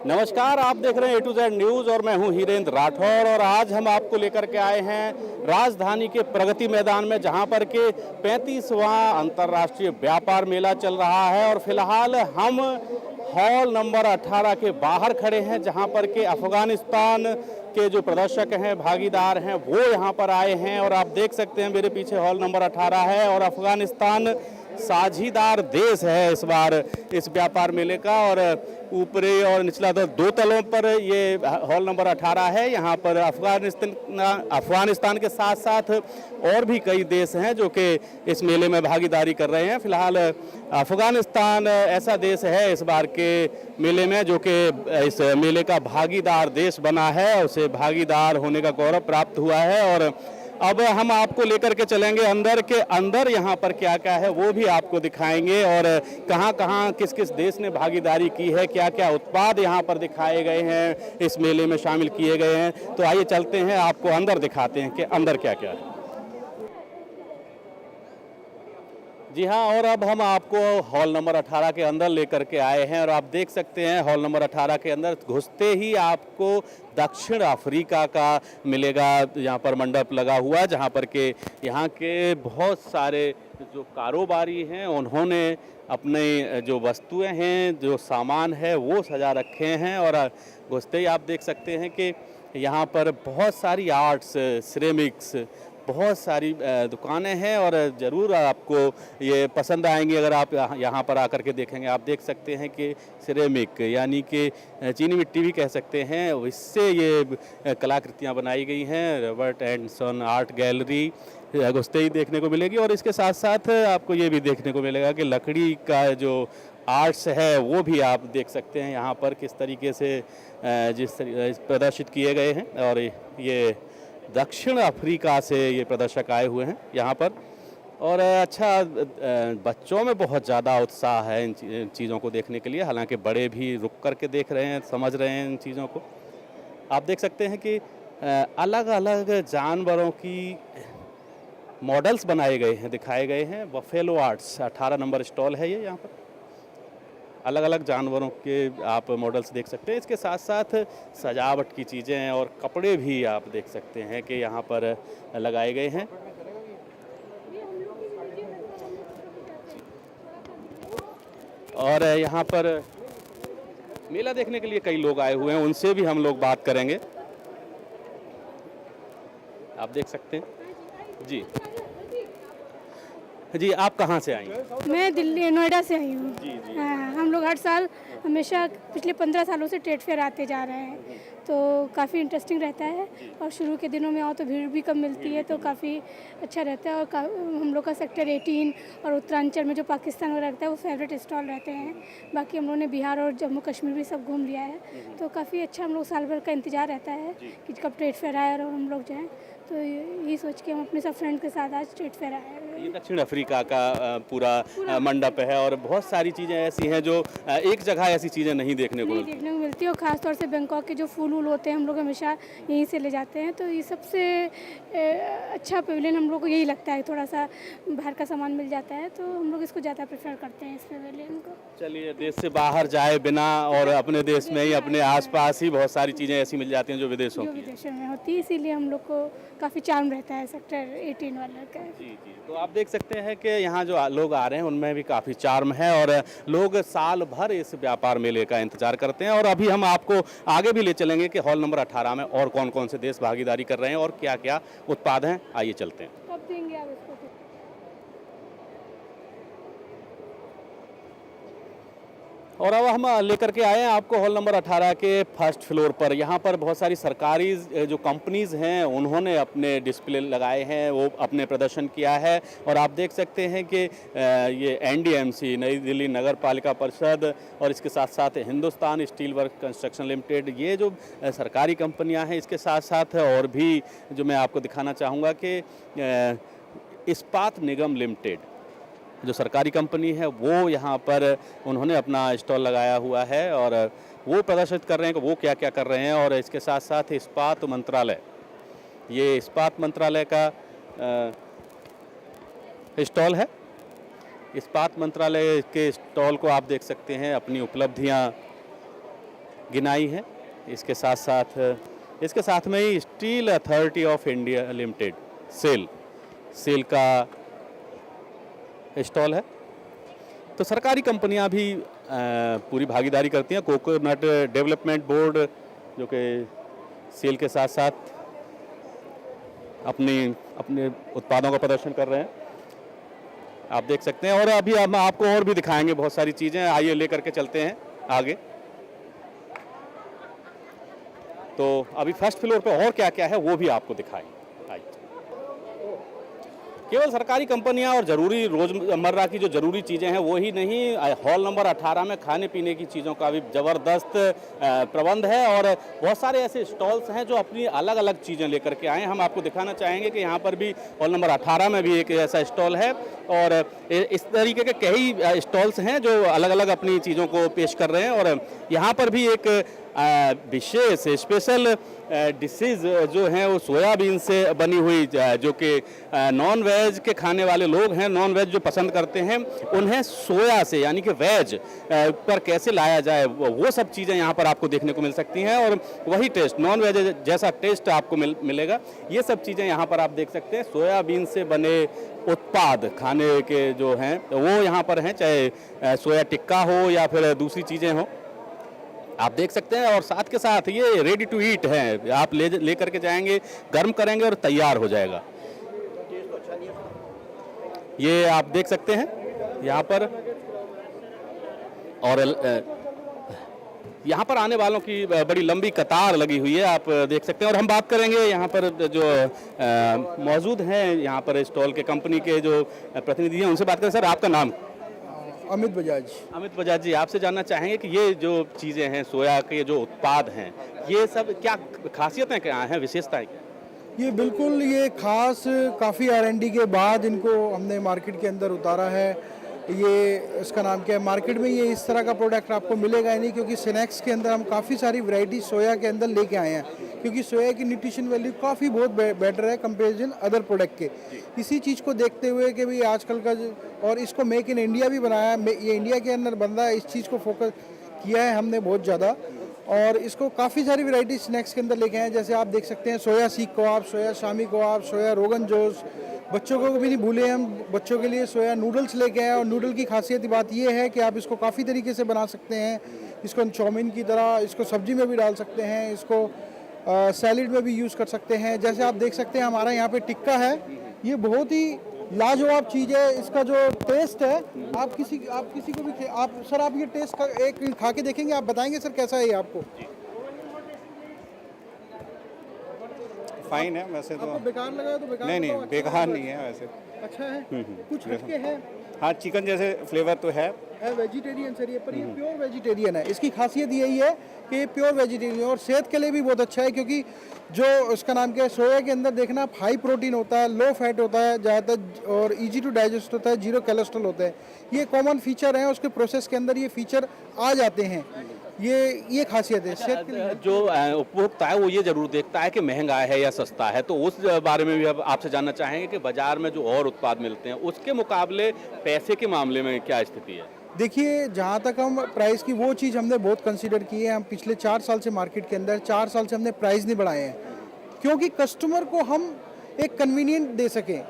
नमस्कार, आप देख रहे हैं A to Z न्यूज़ और मैं हूं हीरेंद्र राठौर। और आज हम आपको लेकर के आए हैं राजधानी के प्रगति मैदान में, जहां पर के 35वां अंतर्राष्ट्रीय व्यापार मेला चल रहा है। और फिलहाल हम हॉल नंबर 18 के बाहर खड़े हैं, जहां पर के अफगानिस्तान के जो प्रदर्शक हैं, भागीदार हैं, वो यहां पर आए हैं। और आप देख सकते हैं मेरे पीछे हॉल नंबर 18 है और अफगानिस्तान साझीदार देश है इस बार इस व्यापार मेले का। और ऊपरी और निचला दो तलों पर ये हॉल नंबर 18 है। यहाँ पर अफगानिस्तान के साथ साथ और भी कई देश हैं जो कि इस मेले में भागीदारी कर रहे हैं। फिलहाल अफगानिस्तान ऐसा देश है इस बार के मेले में जो कि इस मेले का भागीदार देश बना है, उसे भागीदार होने का गौरव प्राप्त हुआ है। और अब हम आपको लेकर के चलेंगे अंदर के अंदर, यहाँ पर क्या क्या है वो भी आपको दिखाएंगे और कहाँ कहाँ किस किस देश ने भागीदारी की है, क्या क्या उत्पाद यहाँ पर दिखाए गए हैं, इस मेले में शामिल किए गए हैं। तो आइए चलते हैं, आपको अंदर दिखाते हैं कि अंदर क्या क्या है। जी हाँ, और अब हम आपको हॉल नंबर 18 के अंदर लेकर के आए हैं। और आप देख सकते हैं हॉल नंबर 18 के अंदर घुसते ही आपको दक्षिण अफ्रीका का मिलेगा। यहाँ पर मंडप लगा हुआ है जहाँ पर के यहाँ के बहुत सारे जो कारोबारी हैं उन्होंने अपने जो वस्तुएं हैं, जो सामान है, वो सजा रखे हैं। और घुसते ही आप देख सकते हैं कि यहाँ पर बहुत सारी आर्ट्स, सिरेमिक्स, बहुत सारी दुकानें हैं और ज़रूर आपको ये पसंद आएंगी अगर आप यहाँ पर आकर के देखेंगे। आप देख सकते हैं कि सिरेमिक यानी कि चीनी मिट्टी भी कह सकते हैं, इससे ये कलाकृतियाँ बनाई गई हैं। Robert and son art gallery घुसते ही देखने को मिलेगी। और इसके साथ साथ आपको ये भी देखने को मिलेगा कि लकड़ी का जो आर्ट्स है वो भी आप देख सकते हैं यहाँ पर किस तरीके से प्रदर्शित किए गए हैं। और ये दक्षिण अफ्रीका से ये प्रदर्शक आए हुए हैं यहाँ पर। और अच्छा, बच्चों में बहुत ज़्यादा उत्साह है इन चीज़ों को देखने के लिए, हालांकि बड़े भी रुक कर के देख रहे हैं, समझ रहे हैं इन चीज़ों को। आप देख सकते हैं कि अलग अलग जानवरों की मॉडल्स बनाए गए हैं, दिखाए गए हैं। बफेलो आर्ट्स 18 नंबर स्टॉल है ये, यहाँ पर अलग अलग जानवरों के आप मॉडल्स देख सकते हैं। इसके साथ साथ सजावट की चीज़ें और कपड़े भी आप देख सकते हैं कि यहाँ पर लगाए गए हैं। और यहाँ पर मेला देखने के लिए कई लोग आए हुए हैं, उनसे भी हम लोग बात करेंगे। आप देख सकते हैं। जी जी, आप कहाँ से आई हैं? मैं दिल्ली नोएडा से आई हूँ। जी जी। हम लोग हर साल हमेशा पिछले 15 सालों से ट्रेड फेयर आते जा रहे हैं, तो काफ़ी इंटरेस्टिंग रहता है। और शुरू के दिनों में आओ तो भीड़ भी कम मिलती है, तो काफ़ी अच्छा रहता है। और हम लोग का सेक्टर 18 और उत्तरांचल में जो पाकिस्तान वगैरह रहता है वो फेवरेट स्टॉल रहते हैं। बाकी हम लोगों ने बिहार और जम्मू कश्मीर भी सब घूम लिया है, तो काफ़ी अच्छा हम लोग साल भर का इंतज़ार रहता है कि कब ट्रेड फेयर आए और हम लोग जाएँ। तो यही सोच के हम अपने सब फ्रेंड के साथ आज ट्रेड फेयर आए। ये दक्षिण अफ्रीका का पूरा मंडप है और बहुत सारी चीज़ें ऐसी हैं जो एक जगह ऐसी चीज़ें नहीं देखने को मिलती है। और ख़ासतौर से बैंकॉक के जो फूल वूल होते हैं हम लोग हमेशा यहीं से ले जाते हैं, तो ये सबसे अच्छा पवेलियन हम लोग को यही लगता है। थोड़ा सा बाहर का सामान मिल जाता है तो हम लोग इसको ज़्यादा प्रेफर करते हैं, इस पवेलियन को। चलिए, देश से बाहर जाए बिना और अपने देश में ही, अपने आसपास ही बहुत सारी चीज़ें ऐसी मिल जाती हैं जो विदेशों में होती है, इसीलिए हम लोग को काफ़ी चार्म रहता है सेक्टर 18 वाला का। जी जी। तो आप देख सकते हैं कि यहाँ जो लोग आ रहे हैं उनमें भी काफ़ी चार्म है और लोग साल भर इस व्यापार मेले का इंतजार करते हैं। और अभी हम आपको आगे भी ले चलेंगे कि हॉल नंबर 18 में और कौन कौन से देश भागीदारी कर रहे हैं और क्या क्या उत्पाद हैं। आइए चलते हैं। कब देंगे आप इसको? और अब हम लेकर के आए हैं आपको हॉल नंबर 18 के फर्स्ट फ्लोर पर। यहाँ पर बहुत सारी सरकारी जो कंपनीज़ हैं उन्होंने अपने डिस्प्ले लगाए हैं, वो अपने प्रदर्शन किया है। और आप देख सकते हैं कि ये NDMC नई दिल्ली नगर पालिका परिषद और इसके साथ साथ Hindustan steel work construction limited, ये जो सरकारी कंपनियाँ हैं, इसके साथ साथ और भी जो मैं आपको दिखाना चाहूँगा कि इस्पात निगम लिमिटेड जो सरकारी कंपनी है वो यहाँ पर उन्होंने अपना स्टॉल लगाया हुआ है और वो प्रदर्शित कर रहे हैं कि वो क्या क्या कर रहे हैं। और इसके साथ साथ इस्पात मंत्रालय, ये इस्पात मंत्रालय का स्टॉल है। इस्पात मंत्रालय के स्टॉल को आप देख सकते हैं, अपनी उपलब्धियाँ गिनाई है। इसके साथ में ही Steel Authority of India Limited SAIL का स्टॉल है। तो सरकारी कंपनियां भी पूरी भागीदारी करती हैं। कोकोनट डेवलपमेंट बोर्ड जो कि सेल के साथ साथ अपने उत्पादों का प्रदर्शन कर रहे हैं, आप देख सकते हैं। और अभी हम आपको और भी दिखाएंगे बहुत सारी चीज़ें, आइए लेकर के चलते हैं आगे। तो अभी फर्स्ट फ्लोर पे और क्या क्या है वो भी आपको दिखाएंगे। केवल सरकारी कंपनियां और ज़रूरी रोज़मर्रा की जो ज़रूरी चीज़ें हैं वो ही नहीं, हॉल नंबर 18 में खाने पीने की चीज़ों का भी ज़बरदस्त प्रबंध है और बहुत सारे ऐसे स्टॉल्स हैं जो अपनी अलग अलग चीज़ें लेकर के आए हैं। हम आपको दिखाना चाहेंगे कि यहाँ पर भी हॉल नंबर 18 में भी एक ऐसा स्टॉल है और इस तरीके के कई स्टॉल्स हैं जो अलग अलग अपनी चीज़ों को पेश कर रहे हैं। और यहाँ पर भी एक विशेष स्पेशल डिशेज जो हैं वो सोयाबीन से बनी हुई, जो कि नॉन वेज के खाने वाले लोग हैं, नॉन वेज जो पसंद करते हैं उन्हें सोया से यानी कि वेज पर कैसे लाया जाए वो सब चीज़ें यहाँ पर आपको देखने को मिल सकती हैं और वही टेस्ट नॉन वेज जैसा टेस्ट आपको मिलेगा। ये सब चीज़ें यहाँ पर आप देख सकते हैं। सोयाबीन से बने उत्पाद खाने के जो हैं वो यहाँ पर हैं, चाहे सोया टिक्का हो या फिर दूसरी चीज़ें हों, आप देख सकते हैं। और साथ के साथ ये रेडी टू ईट है, आप ले करके जाएंगे, गर्म करेंगे और तैयार हो जाएगा। ये आप देख सकते हैं यहाँ पर। और यहाँ पर आने वालों की बड़ी लंबी कतार लगी हुई है, आप देख सकते हैं। और हम बात करेंगे यहाँ पर जो मौजूद हैं यहाँ पर स्टॉल के कंपनी के जो प्रतिनिधि हैं उनसे बात करें। सर, आपका नाम? अमित बजाज। अमित बजाज जी, आपसे जानना चाहेंगे कि ये जो चीज़ें हैं, सोया के जो उत्पाद हैं, ये सब क्या खासियतें क्या हैं, विशेषताएं क्या? ये बिल्कुल ये खास काफ़ी R&D के बाद इनको हमने मार्केट के अंदर उतारा है। ये इसका नाम क्या है, मार्केट में ये इस तरह का प्रोडक्ट आपको मिलेगा ही नहीं, क्योंकि स्नैक्स के अंदर हम काफ़ी सारी वैरायटी सोया के अंदर लेके आए हैं, क्योंकि सोया की न्यूट्रिशन वैल्यू काफ़ी बहुत बेटर है कंपेरिजन अदर प्रोडक्ट के। इसी चीज़ को देखते हुए कि भाई आजकल का और इसको मेक इन इंडिया भी बनाया, ये इंडिया के अंदर बन रहा है, इस चीज़ को फोकस किया है हमने बहुत ज़्यादा। और इसको काफ़ी सारी वैरायटी स्नैक्स के अंदर लेके आए हैं, जैसे आप देख सकते हैं सोया सीख कबाब, सोया शामी कबाब, सोया रोगन जोश। बच्चों को भी नहीं भूले हम, बच्चों के लिए सोया नूडल्स लेके आए। और नूडल की खासियत बात ये है कि आप इसको काफ़ी तरीके से बना सकते हैं, इसको चाउमीन की तरह, इसको सब्जी में भी डाल सकते हैं, इसको सैलेड में भी यूज़ कर सकते हैं। जैसे आप देख सकते हैं हमारा यहाँ पे टिक्का है, ये बहुत ही लाजवाब चीज़ है। इसका जो टेस्ट है, आप किसी को भी सर आप ये टेस्ट एक खा के देखेंगे, आप बताएंगे सर कैसा है ये आपको? फाइन है वैसे तो। बेकार लगा तो बेकार? नहीं, अच्छा बेकार नहीं है वैसे। अच्छा है, कुछ हटके है। हाँ, चिकन जैसे फ्लेवर तो है वेजिटेरियन सर ये, पर ये प्योर वेजिटेरियन है। इसकी खासियत यही है कि ये प्योर वेजिटेरियन है और सेहत के लिए भी बहुत अच्छा है, क्योंकि जो उसका नाम क्या है, सोया के अंदर देखना आप, हाई प्रोटीन होता है, लो फैट होता है ज़्यादातर और इजी टू डाइजेस्ट होता है, जीरो कोलेस्ट्रॉल होता है। ये कॉमन फीचर है, उसके प्रोसेस के अंदर ये फीचर आ जाते हैं। ये खासियत है सेहत के लिए। जो उपभोक्ता है वो ये जरूर देखता है कि महंगा है या सस्ता है, तो उस बारे में भी अब आपसे जानना चाहेंगे कि बाजार में जो और उत्पाद मिलते हैं उसके मुकाबले पैसे के मामले में क्या स्थिति है? देखिए, जहाँ तक हम प्राइस की, वो चीज़ हमने बहुत कंसीडर की है। हम पिछले 4 साल से मार्केट के अंदर 4 साल से हमने प्राइस नहीं बढ़ाए हैं, क्योंकि कस्टमर को हम एक कन्वीनियंट दे सकें।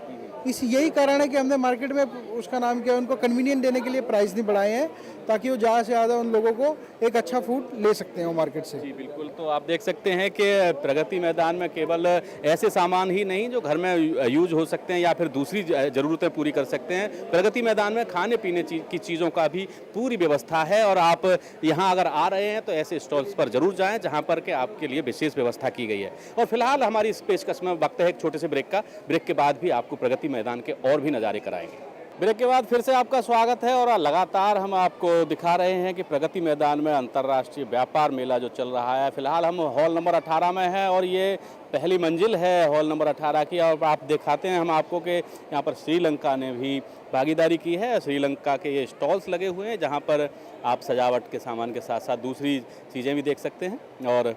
यही कारण है कि हमने मार्केट में उसका नाम क्या है, उनको कन्वीनियंट देने के लिए प्राइस नहीं बढ़ाए हैं, ताकि वो ज़्यादा से ज़्यादा उन लोगों को एक अच्छा फूड ले सकते हैं वो मार्केट से। जी बिल्कुल। तो आप देख सकते हैं कि प्रगति मैदान में केवल ऐसे सामान ही नहीं जो घर में यूज हो सकते हैं या फिर दूसरी ज़रूरतें पूरी कर सकते हैं, प्रगति मैदान में खाने पीने की चीज़ों का भी पूरी व्यवस्था है। और आप यहाँ अगर आ रहे हैं तो ऐसे स्टॉल्स पर जरूर जाएँ जहाँ पर के आपके लिए विशेष व्यवस्था की गई है। और फिलहाल हमारी इस पेशकश में वक्त है एक छोटे से ब्रेक का। ब्रेक के बाद भी आपको प्रगति मैदान के और भी नज़ारे कराएंगे। ब्रेक के बाद फिर से आपका स्वागत है और लगातार हम आपको दिखा रहे हैं कि प्रगति मैदान में अंतर्राष्ट्रीय व्यापार मेला जो चल रहा है। फिलहाल हम हॉल नंबर 18 में हैं और ये पहली मंजिल है हॉल नंबर 18 की। और आप दिखाते हैं हम आपको कि यहाँ पर श्रीलंका ने भी भागीदारी की है। श्रीलंका के ये स्टॉल्स लगे हुए हैं जहाँ पर आप सजावट के सामान के साथ साथ दूसरी चीज़ें भी देख सकते हैं। और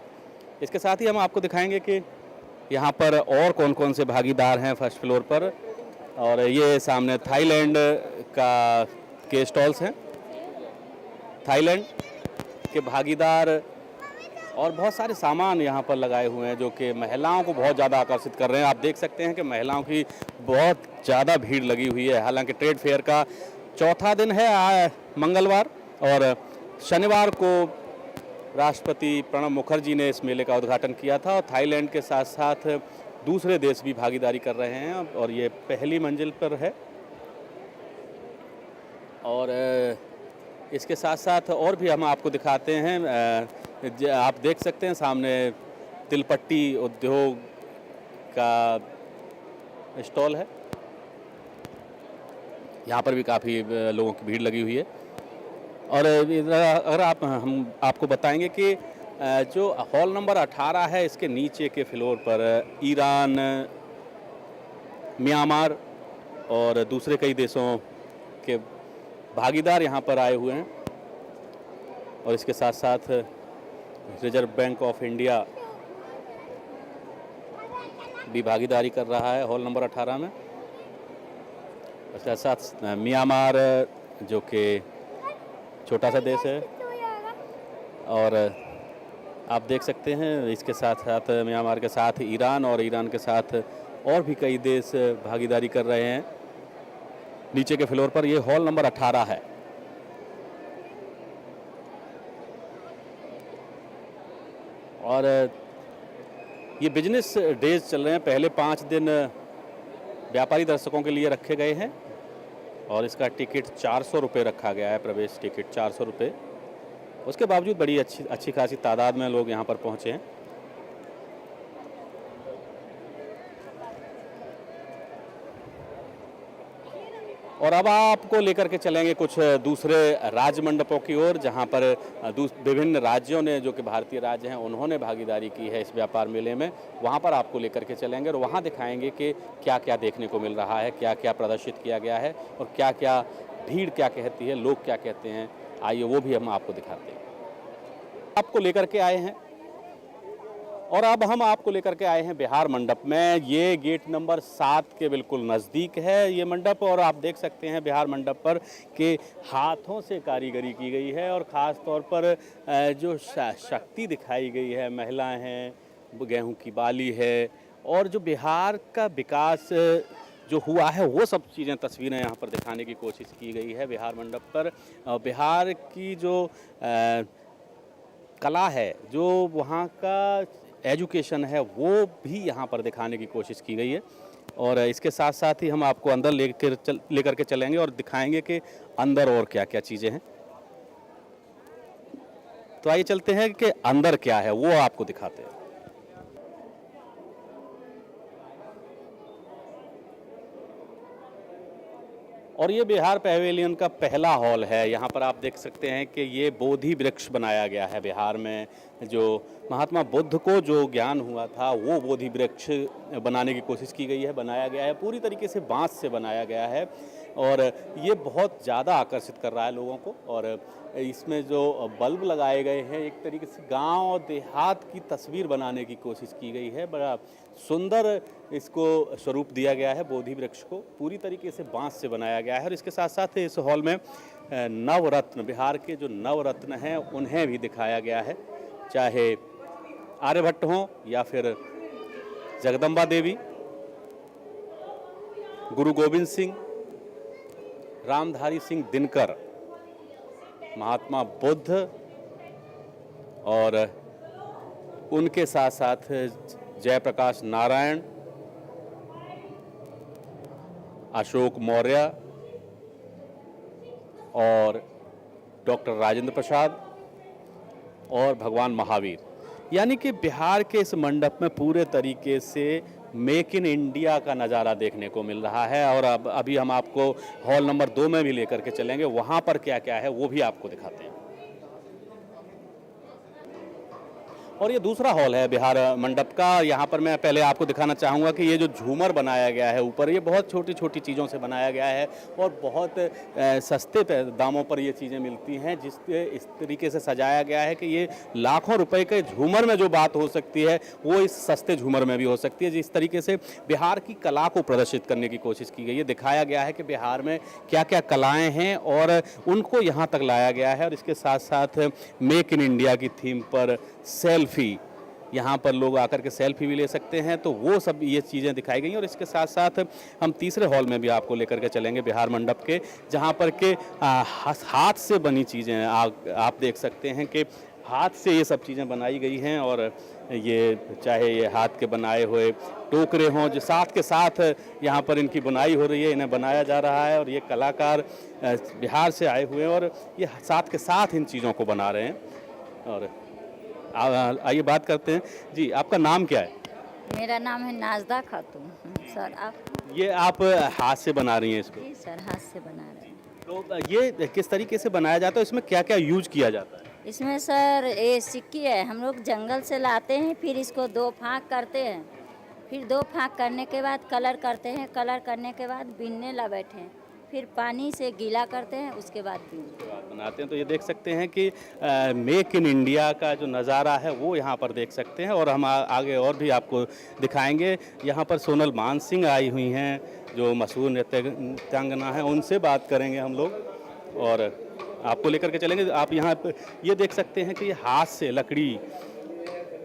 इसके साथ ही हम आपको दिखाएंगे कि यहाँ पर और कौन कौन से भागीदार हैं फर्स्ट फ्लोर पर। और ये सामने थाईलैंड के स्टॉल्स हैं। थाईलैंड के भागीदार और बहुत सारे सामान यहाँ पर लगाए हुए हैं जो कि महिलाओं को बहुत ज़्यादा आकर्षित कर रहे हैं। आप देख सकते हैं कि महिलाओं की बहुत ज़्यादा भीड़ लगी हुई है। हालांकि ट्रेड फेयर का चौथा दिन है मंगलवार, और शनिवार को राष्ट्रपति प्रणब मुखर्जी ने इस मेले का उद्घाटन किया था, और थाईलैंड के साथ साथ दूसरे देश भी भागीदारी कर रहे हैं, और ये पहली मंजिल पर है। और इसके साथ साथ और भी हम आपको दिखाते हैं। आप देख सकते हैं सामने तिलपट्टी उद्योग का स्टॉल है। यहाँ पर भी काफ़ी लोगों की भीड़ लगी हुई है। और अगर हम आपको बताएंगे कि जो हॉल नंबर 18 है, इसके नीचे के फ्लोर पर ईरान, म्यांमार और दूसरे कई देशों के भागीदार यहाँ पर आए हुए हैं। और इसके साथ साथ रिजर्व बैंक ऑफ इंडिया भी भागीदारी कर रहा है हॉल नंबर 18 में। इसके साथ म्यांमार जो कि छोटा सा देश है, और आप देख सकते हैं इसके साथ साथ म्यांमार के साथ ईरान, और ईरान के साथ और भी कई देश भागीदारी कर रहे हैं। नीचे के फ्लोर पर ये हॉल नंबर 18 है। और ये बिजनेस डेज चल रहे हैं। पहले 5 दिन व्यापारी दर्शकों के लिए रखे गए हैं, और इसका टिकट 400 रुपये रखा गया है, प्रवेश टिकट 400 रुपये। उसके बावजूद बड़ी अच्छी खासी तादाद में लोग यहाँ पर पहुँचे हैं। और अब आपको लेकर के चलेंगे कुछ दूसरे राज मंडपों की ओर, जहाँ पर विभिन्न राज्यों ने, जो कि भारतीय राज्य हैं, उन्होंने भागीदारी की है इस व्यापार मेले में। वहाँ पर आपको लेकर के चलेंगे और वहाँ दिखाएंगे कि क्या क्या देखने को मिल रहा है, क्या क्या प्रदर्शित किया गया है, और क्या क्या भीड़ क्या कहती है, लोग क्या कहते हैं। आइए वो भी हम आपको दिखाते हैं। आपको लेकर के आए हैं, और अब हम आपको लेकर के आए हैं बिहार मंडप में। ये गेट नंबर 7 के बिल्कुल नज़दीक है ये मंडप, और आप देख सकते हैं बिहार मंडप पर कि हाथों से कारीगरी की गई है, और ख़ास तौर पर जो शक्ति दिखाई गई है, महिलाएं हैं, गेहूं की बाली है, और जो बिहार का विकास जो हुआ है वो सब चीज़ें, तस्वीरें यहाँ पर दिखाने की कोशिश की गई है बिहार मंडप पर। बिहार की जो कला है, जो वहाँ का एजुकेशन है, वो भी यहाँ पर दिखाने की कोशिश की गई है। और इसके साथ साथ ही हम आपको अंदर लेकर के चलेंगे और दिखाएंगे कि अंदर और क्या क्या चीज़ें हैं। तो आइए चलते हैं कि अंदर क्या है वो आपको दिखाते हैं। और ये बिहार पैवेलियन का पहला हॉल है। यहाँ पर आप देख सकते हैं कि ये बोधि वृक्ष बनाया गया है बिहार में। जो महात्मा बुद्ध को जो ज्ञान हुआ था, वो बोधि वृक्ष बनाने की कोशिश की गई है, बनाया गया है। पूरी तरीके से बांस से बनाया गया है, और ये बहुत ज़्यादा आकर्षित कर रहा है लोगों को। और इसमें जो बल्ब लगाए गए हैं, एक तरीके से गांव और देहात की तस्वीर बनाने की कोशिश की गई है। बड़ा सुंदर इसको स्वरूप दिया गया है। बोधि वृक्ष को पूरी तरीके से बांस से बनाया गया है। और इसके साथ साथ इस हॉल में नवरत्न, बिहार के जो नवरत्न हैं, उन्हें भी दिखाया गया है, चाहे आर्यभट्ट हों या फिर जगदम्बा देवी, गुरु गोविंद सिंह, रामधारी सिंह दिनकर, महात्मा बुद्ध, और उनके साथ साथ जयप्रकाश नारायण, अशोक मौर्य और डॉक्टर राजेंद्र प्रसाद और भगवान महावीर। यानी कि बिहार के इस मंडप में पूरे तरीके से मेक इन इंडिया का नज़ारा देखने को मिल रहा है। और अब अभी हम आपको हॉल नंबर 2 में भी लेकर के चलेंगे, वहाँ पर क्या क्या है वो भी आपको दिखाते हैं। और ये दूसरा हॉल है बिहार मंडप का। यहाँ पर मैं पहले आपको दिखाना चाहूँगा कि ये जो झूमर बनाया गया है ऊपर, ये बहुत छोटी छोटी चीज़ों से बनाया गया है, और बहुत सस्ते दामों पर ये चीज़ें मिलती हैं। इस तरीके से सजाया गया है कि ये लाखों रुपए के झूमर में जो बात हो सकती है, वो इस सस्ते झूमर में भी हो सकती है। जिस तरीके से बिहार की कला को प्रदर्शित करने की कोशिश की गई है, दिखाया गया है कि बिहार में क्या क्या कलाएँ हैं, और उनको यहाँ तक लाया गया है। और इसके साथ साथ मेक इन इंडिया की थीम पर सेल्फी, यहाँ पर लोग आकर के सेल्फी भी ले सकते हैं, तो वो सब ये चीज़ें दिखाई गई हैं। और इसके साथ साथ हम तीसरे हॉल में भी आपको लेकर के चलेंगे बिहार मंडप के, जहाँ पर के हाथ से बनी चीज़ें आप देख सकते हैं कि हाथ से ये सब चीज़ें बनाई गई हैं। और ये चाहे ये हाथ के बनाए हुए टोकरे हों, जो साथ के साथ यहाँ पर इनकी बुनाई हो रही है, इन्हें बनाया जा रहा है। और ये कलाकार बिहार से आए हुए हैं और ये साथ के साथ इन चीज़ों को बना रहे हैं। और आइए बात करते हैं। जी, आपका नाम क्या है? मेरा नाम है नाजदा खातून। सर आप? ये आप हाथ से बना रही हैं इसको? जी सर, हाथ से बना रहे हैं। तो ये किस तरीके से बनाया जाता है, इसमें क्या क्या यूज किया जाता है? इसमें सर ये सिक्की है, हम लोग जंगल से लाते हैं, फिर इसको 2 फाँक करते हैं, फिर 2 फाँक करने के बाद कलर करते हैं, कलर करने के बाद बीनने ला बैठे हैं, फिर पानी से गीला करते हैं, उसके बाद बनाते हैं। तो ये देख सकते हैं कि मेक इन इंडिया का जो नज़ारा है वो यहाँ पर देख सकते हैं। और हम आगे और भी आपको दिखाएंगे। यहाँ पर सोनल मानसिंह आई हुई हैं, जो मशहूर नृत्यांगना हैं, उनसे बात करेंगे हम लोग और आपको लेकर के चलेंगे। आप यहाँ ये देख सकते हैं कि ये हाथ से लकड़ी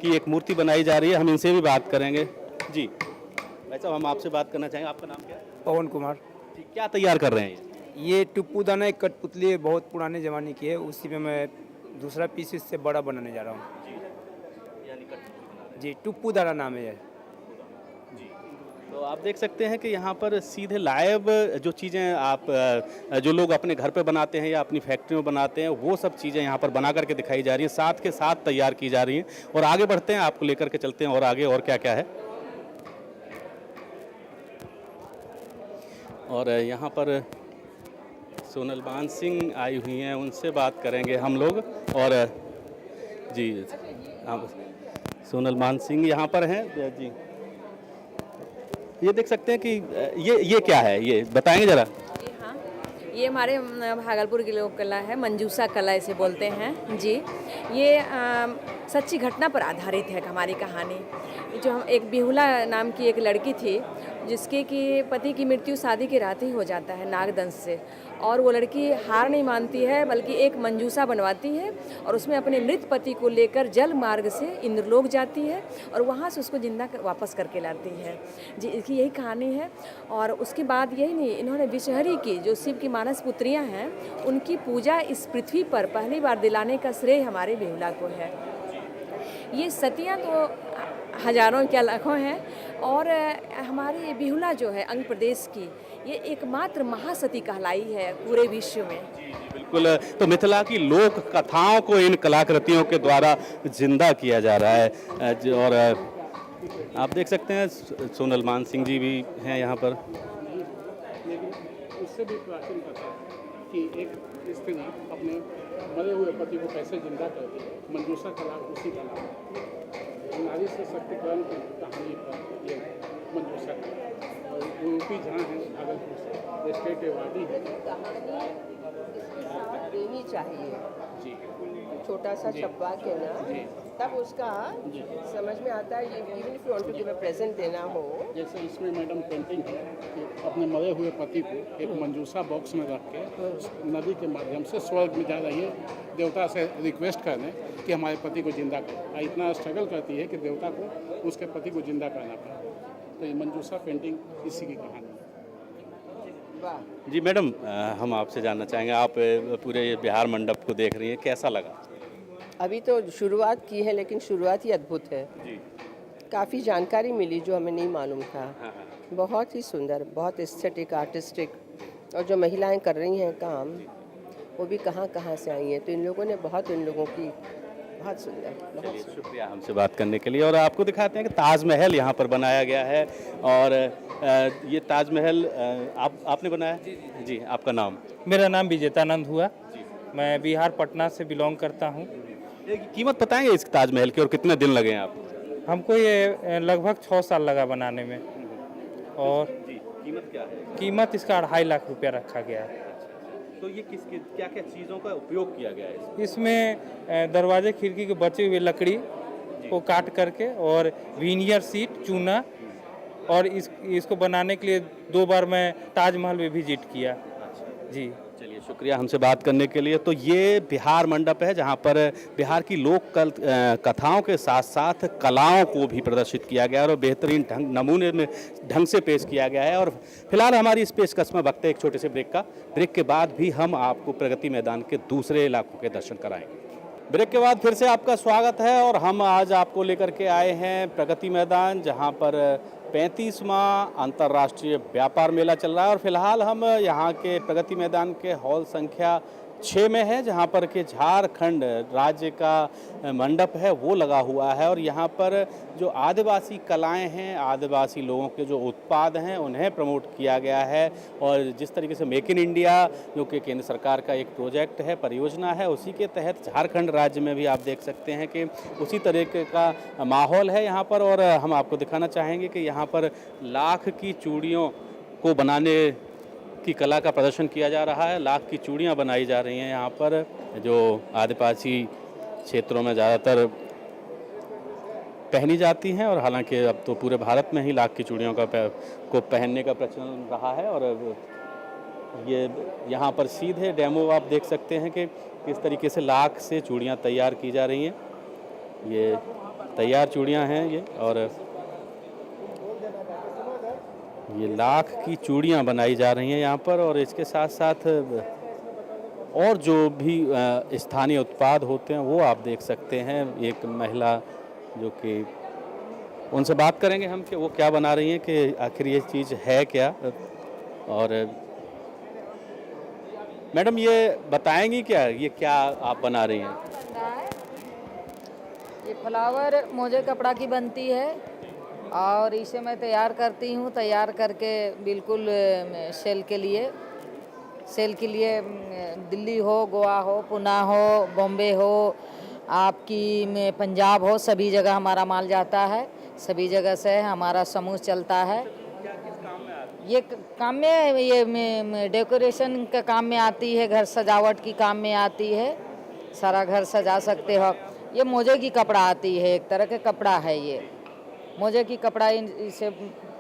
की एक मूर्ति बनाई जा रही है, हम इनसे भी बात करेंगे। जी भाई साहब, हम आपसे बात करना चाहेंगे, आपका नाम क्या है? पवन कुमार। जी, क्या तैयार कर रहे हैं ये टुप्पू दाना एक कठपुतली है, बहुत पुराने ज़माने की है, उसी में मैं दूसरा पीस इससे बड़ा बनाने जा रहा हूँ। जी, टुप्पू दाना नाम है। तो आप देख सकते हैं कि यहाँ पर सीधे लाइव जो चीज़ें आप जो लोग अपने घर पे बनाते हैं या अपनी फैक्ट्री में बनाते हैं, वो सब चीज़ें यहाँ पर बना करके दिखाई जा रही हैं, साथ के साथ तैयार की जा रही हैं। और आगे बढ़ते हैं, आपको लेकर के चलते हैं और आगे और क्या क्या है। और यहाँ पर सोनल मानसिंह आई हुई हैं, उनसे बात करेंगे हम लोग। और जी, सोनल मानसिंह यहाँ पर हैं। जी, ये देख सकते हैं कि ये क्या है, ये बताएंगे ज़रा। जी हाँ, ये हमारे भागलपुर की लोक कला है, मंजूसा कला इसे बोलते हैं जी। ये सच्ची घटना पर आधारित है हमारी कहानी। जो हम एक बिहुला नाम की एक लड़की थी, जिसके कि पति की मृत्यु शादी के रात ही हो जाता है नागदंश से, और वो लड़की हार नहीं मानती है, बल्कि एक मंजूसा बनवाती है और उसमें अपने मृत पति को लेकर जल मार्ग से इंद्रलोक जाती है और वहाँ से उसको जिंदा वापस करके लाती है जी। इसकी यही कहानी है। और उसके बाद यही नहीं, इन्होंने विषहरी की जो शिव की मानस पुत्रियाँ हैं, उनकी पूजा इस पृथ्वी पर पहली बार दिलाने का श्रेय हमारे बिहुला को है। ये सतियाँ तो हजारों क्या लाखों हैं, और हमारी बिहुला जो है आंध्र प्रदेश की, ये एकमात्र महासती कहलाई है पूरे विश्व में। बिल्कुल। तो मिथिला की लोक कथाओं को इन कलाकृतियों के द्वारा जिंदा किया जा रहा है। और आप देख सकते हैं सोनल मानसिंह जी भी हैं यहाँ पर। उससे भी प्राचीन कथा कि एक स्त्री अपने मरे हुए पति को कैसे जिंदा करती है, मंजूसा कला उसी कला, नारी से शक्तिकरण की कहानी पर ये मंजूसा कला। और यूपी जहाँ है भागलपुर से स्टेट अवार्डी है। देनी चाहिए जी, छोटा सा छपवा के ना, तब उसका समझ में आता है। Even if you want to give a present देना हो, जैसे इसमें मैडम पेंटिंग है कि अपने मरे हुए पति को एक मंजूसा बॉक्स में रख के नदी के माध्यम से स्वर्ग में जा रही है, देवता से रिक्वेस्ट करने कि हमारे पति को जिंदा करो। इतना स्ट्रगल करती है कि देवता को उसके पति को जिंदा करना पड़ा। तो ये मंजूसा पेंटिंग इसी की कहानी है। जी मैडम, हम आपसे जानना चाहेंगे, आप पूरे ये बिहार मंडप को देख रही हैं, कैसा लगा? अभी तो शुरुआत की है, लेकिन शुरुआत ही अद्भुत है जी। काफ़ी जानकारी मिली जो हमें नहीं मालूम था। हाँ। बहुत ही सुंदर, बहुत एस्थेटिक, आर्टिस्टिक। और जो महिलाएं कर रही हैं काम, वो भी कहाँ कहाँ से आई हैं, तो इन लोगों ने इन लोगों की बहुत सुंदर, बहुत चलिए, शुक्रिया हमसे बात करने के लिए। और आपको दिखाते हैं कि ताजमहल यहाँ पर बनाया गया है। और ये ताजमहल आपने बनाया? जी, आपका नाम? मेरा नाम विजेतानंद हुआ। मैं बिहार पटना से बिलोंग करता हूँ। कीमत बताएंगे इस ताजमहल की और कितने दिन लगे हैं आपको? हमको ये लगभग 6 साल लगा बनाने में। और कीमत क्या है? कीमत इसका 2.5 लाख रुपया रखा गया है। तो ये क्या क्या चीज़ों का उपयोग किया गया है इसमें? दरवाजे खिड़की के बचे हुए लकड़ी को काट करके, और विनियर सीट, चूना, और इसको बनाने के लिए 2 बार मैं ताजमहल में विजिट किया। जी, चलिए, शुक्रिया हमसे बात करने के लिए। तो ये बिहार मंडप है जहाँ पर बिहार की लोक कथाओं के साथ साथ कलाओं को भी प्रदर्शित किया गया है और बेहतरीन नमूने में ढंग से पेश किया गया है। और फिलहाल हमारी इस पेशकश में वक्त है एक छोटे से ब्रेक के बाद भी हम आपको प्रगति मैदान के दूसरे इलाकों के दर्शन कराएंगे। ब्रेक के बाद फिर से आपका स्वागत है और हम आज आपको लेकर के आए हैं प्रगति मैदान, जहां पर 35वां अंतर्राष्ट्रीय व्यापार मेला चल रहा है। और फिलहाल हम यहां के प्रगति मैदान के हॉल संख्या 6 में है, जहां पर के झारखंड राज्य का मंडप है वो लगा हुआ है। और यहां पर जो आदिवासी कलाएं हैं, आदिवासी लोगों के जो उत्पाद हैं उन्हें प्रमोट किया गया है। और जिस तरीके से मेक इन इंडिया जो कि केंद्र सरकार का एक प्रोजेक्ट है, परियोजना है, उसी के तहत झारखंड राज्य में भी आप देख सकते हैं कि उसी तरीके का माहौल है यहाँ पर। और हम आपको दिखाना चाहेंगे कि यहाँ पर लाख की चूड़ियों को बनाने की कला का प्रदर्शन किया जा रहा है। लाख की चूड़ियाँ बनाई जा रही हैं यहाँ पर, जो आदिवासी क्षेत्रों में ज़्यादातर पहनी जाती हैं। और हालांकि अब तो पूरे भारत में ही लाख की चूड़ियों को पहनने का प्रचलन रहा है। और ये यहाँ पर सीधे डेमो आप देख सकते हैं कि किस तरीके से लाख से चूड़ियाँ तैयार की जा रही हैं। ये तैयार चूड़ियाँ हैं ये, और ये लाख की चूड़ियाँ बनाई जा रही हैं यहाँ पर। और इसके साथ साथ और जो भी स्थानीय उत्पाद होते हैं वो आप देख सकते हैं। एक महिला जो कि उनसे बात करेंगे हम कि वो क्या बना रही हैं, कि आखिर ये चीज़ है क्या। और मैडम ये बताएंगी क्या, ये क्या आप बना रही हैं? ये फ्लावर मोजे कपड़ा की बनती है और इसे मैं तैयार करती हूँ। तैयार करके बिल्कुल सेल के लिए दिल्ली हो, गोवा हो, पुणे हो, बॉम्बे हो, आपकी में पंजाब हो, सभी जगह हमारा माल जाता है। सभी जगह से हमारा समूह चलता है। ये काम में ये डेकोरेशन के काम में आती है, घर सजावट की काम में आती है, सारा घर सजा सकते हो। ये मोजे की कपड़ा आती है, एक तरह के कपड़ा है ये मोजे की कपड़ा, इसे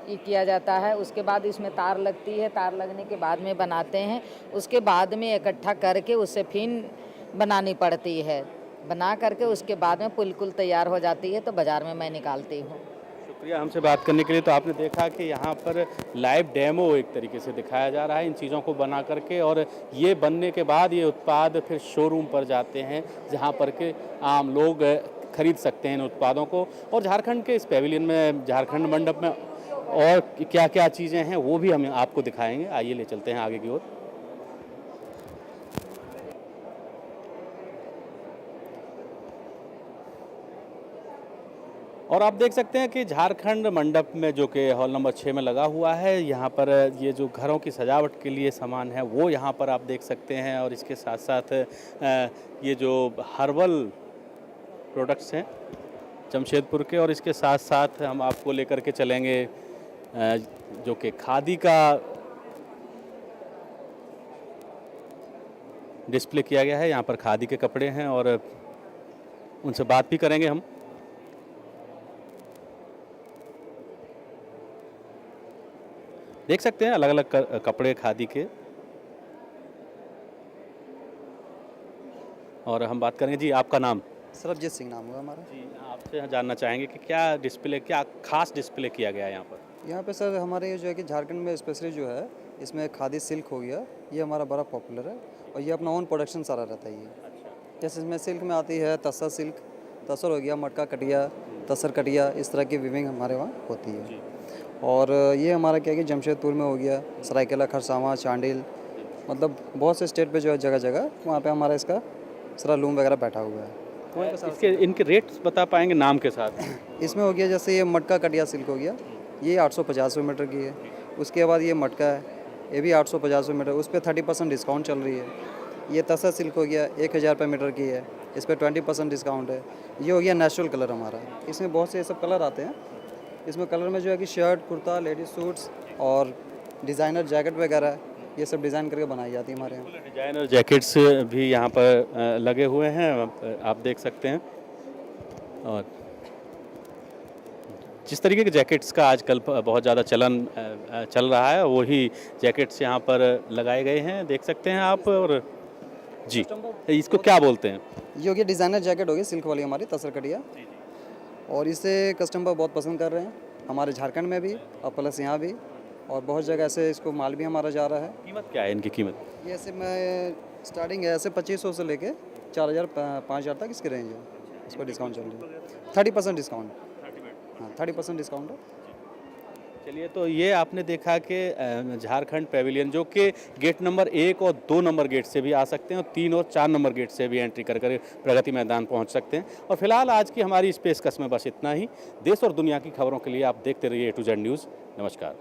किया जाता है। उसके बाद इसमें तार लगती है, तार लगने के बाद में बनाते हैं। उसके बाद में इकट्ठा करके उसे फिर बनानी पड़ती है। बना करके उसके बाद में बिल्कुल तैयार हो जाती है तो बाज़ार में मैं निकालती हूँ। शुक्रिया हमसे बात करने के लिए। तो आपने देखा कि यहाँ पर लाइव डेमो एक तरीके से दिखाया जा रहा है इन चीज़ों को बना करके। और ये बनने के बाद ये उत्पाद फिर शोरूम पर जाते हैं, जहाँ पर के आम लोग खरीद सकते हैं इन उत्पादों को। और झारखंड के इस पेविलियन में, झारखंड मंडप में और क्या क्या चीज़ें हैं वो भी हम आपको दिखाएंगे। आइए ले चलते हैं आगे की ओर। और आप देख सकते हैं कि झारखंड मंडप में जो कि हॉल नंबर 6 में लगा हुआ है, यहाँ पर ये जो घरों की सजावट के लिए सामान है वो यहाँ पर आप देख सकते हैं। और इसके साथ साथ ये जो हर्बल प्रोडक्ट्स हैं जमशेदपुर के, और इसके साथ साथ हम आपको लेकर के चलेंगे जो कि खादी का डिस्प्ले किया गया है। यहाँ पर खादी के कपड़े हैं और उनसे बात भी करेंगे हम। देख सकते हैं अलग अलग कपड़े खादी के। और हम बात करेंगे। जी आपका नाम? सरबजीत सिंह नाम हुआ हमारा। जी आपसे जानना चाहेंगे कि क्या खास डिस्प्ले किया गया है यहाँ पर? यहाँ पे सर हमारे जो है कि झारखंड में स्पेशली जो है इसमें खादी सिल्क हो गया, ये हमारा बड़ा पॉपुलर है और ये अपना ओन प्रोडक्शन सारा रहता है ये। जैसे इसमें सिल्क में आती है तसर सिल्क, तसर हो गया, मटका कटिया, तसर कटिया, इस तरह की विविंग हमारे वहाँ होती है। और ये हमारा क्या है कि जमशेदपुर में हो गया, सरायकेला, खरसावां, चांडिल, मतलब बहुत से स्टेट पे जो है जगह जगह वहाँ पे हमारा इसका सारा लूम वगैरह बैठा हुआ है। इनके रेट्स बता पाएंगे नाम के साथ? इसमें हो गया जैसे ये मटका कटिया सिल्क हो गया, ये 850 मीटर की है। उसके बाद ये मटका है, ये भी 850 मीटर, उस पर 30% डिस्काउंट चल रही है। ये तसर सिल्क हो गया, 1000 रुपये मीटर की है, इस पर 20% डिस्काउंट है। ये हो गया नेचुरल कलर हमारा, इसमें बहुत से सब कलर आते हैं। इसमें कलर में जो है कि शर्ट, कुर्ता, लेडीज सूट्स और डिज़ाइनर जैकेट वगैरह ये सब डिज़ाइन करके बनाई जाती है हमारे यहाँ। डिज़ाइनर जैकेट्स भी यहाँ पर लगे हुए हैं, आप देख सकते हैं। और जिस तरीके के जैकेट्स का आजकल बहुत ज़्यादा चल रहा है, वही जैकेट्स यहाँ पर लगाए गए हैं, देख सकते हैं आप। और जी, इसको क्या बोलते हैं? ये हो गया डिज़ाइनर जैकेट होगी, सिल्क वाली हमारी तसर कटिया, और इसे कस्टमर बहुत पसंद कर रहे हैं, हमारे झारखंड में भी और प्लस यहाँ भी, और बहुत जगह ऐसे इसको माल भी हमारा जा रहा है। कीमत क्या है इनकी कीमत? ये ऐसे मैं स्टार्टिंग है ऐसे 2500 से लेके 4000 5000 तक इसकी रेंज है। इस पर डिस्काउंट चल रही है, 30% डिस्काउंट। हाँ, 30% डिस्काउंट है। चलिए, तो ये आपने देखा कि झारखंड पैविलियन, जो कि गेट नंबर 1 और 2 नंबर गेट से भी आ सकते हैं और 3 और 4 नंबर गेट से भी एंट्री कर प्रगति मैदान पहुंच सकते हैं। और फिलहाल आज की हमारी इस पेशकश में बस इतना ही। देश और दुनिया की खबरों के लिए आप देखते रहिए A to Z न्यूज़। नमस्कार।